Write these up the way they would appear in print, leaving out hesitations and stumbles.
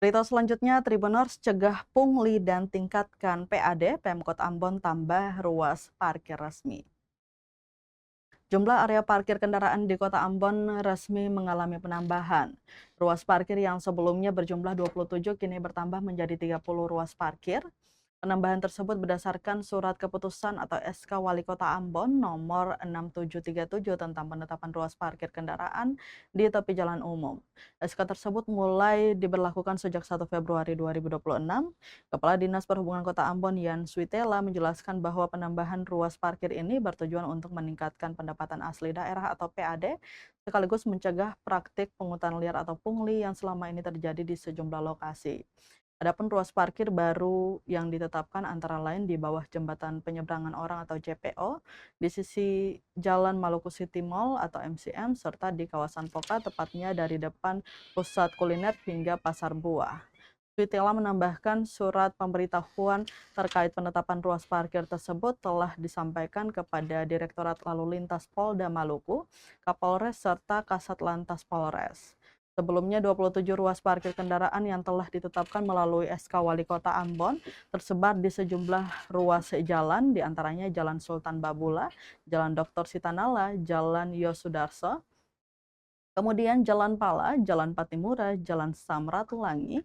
Berita selanjutnya, Tribuners cegah pungli dan tingkatkan PAD, Pemkot Ambon tambah ruas parkir resmi. Jumlah area parkir kendaraan di Kota Ambon resmi mengalami penambahan. Ruas parkir yang sebelumnya berjumlah 27 kini bertambah menjadi 30 ruas parkir. Penambahan tersebut berdasarkan surat keputusan atau SK Wali Kota Ambon nomor 6737 tentang penetapan ruas parkir kendaraan di tepi jalan umum. SK tersebut mulai diberlakukan sejak 1 Februari 2026. Kepala Dinas Perhubungan Kota Ambon Yan Switela menjelaskan bahwa penambahan ruas parkir ini bertujuan untuk meningkatkan pendapatan asli daerah atau PAD sekaligus mencegah praktik pungutan liar atau pungli yang selama ini terjadi di sejumlah lokasi. Adapun ruas parkir baru yang ditetapkan antara lain di bawah jembatan penyeberangan orang atau JPO, di sisi Jalan Maluku City Mall atau MCM, serta di kawasan Poka, tepatnya dari depan pusat kuliner hingga pasar buah. Switela menambahkan surat pemberitahuan terkait penetapan ruas parkir tersebut telah disampaikan kepada Direktorat Lalu Lintas Polda Maluku, Kapolres, serta Kasat Lantas Polres. Sebelumnya 27 ruas parkir kendaraan yang telah ditetapkan melalui SK Wali Kota Ambon tersebar di sejumlah ruas jalan, diantaranya Jalan Sultan Babula, Jalan Dr. Sitanala, Jalan Yosudarso, kemudian Jalan Pala, Jalan Patimura, Jalan Samratulangi,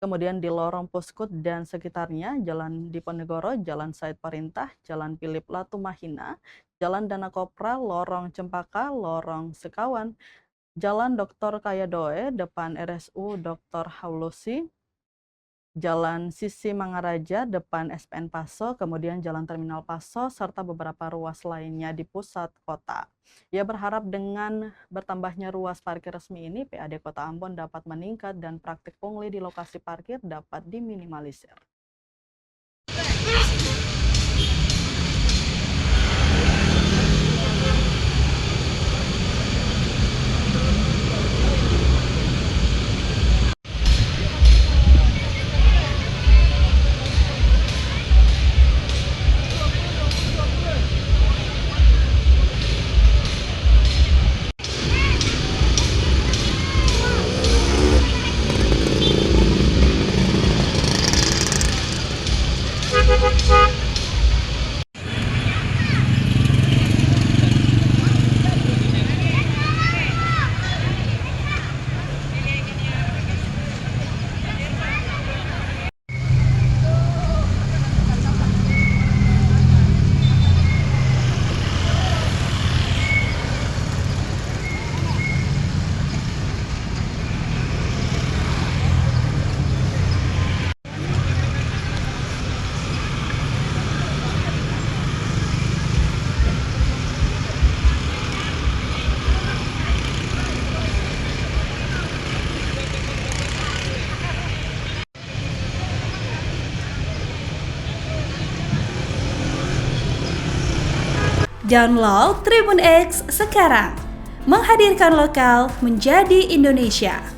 kemudian di Lorong Puskut dan sekitarnya, Jalan Diponegoro, Jalan Said Perintah, Jalan Philip Latumahina, Jalan Danakopra, Lorong Cempaka, Lorong Sekawan, Jalan Dr. Kayadoe, depan RSU Dr. Haulusi, Jalan Sisi Mangaraja, depan SPN Paso, kemudian Jalan Terminal Paso, serta beberapa ruas lainnya di pusat kota. Ia berharap dengan bertambahnya ruas parkir resmi ini, PAD Kota Ambon dapat meningkat dan praktik pungli di lokasi parkir dapat diminimalisir. Download Tribun X sekarang, menghadirkan lokal menjadi Indonesia.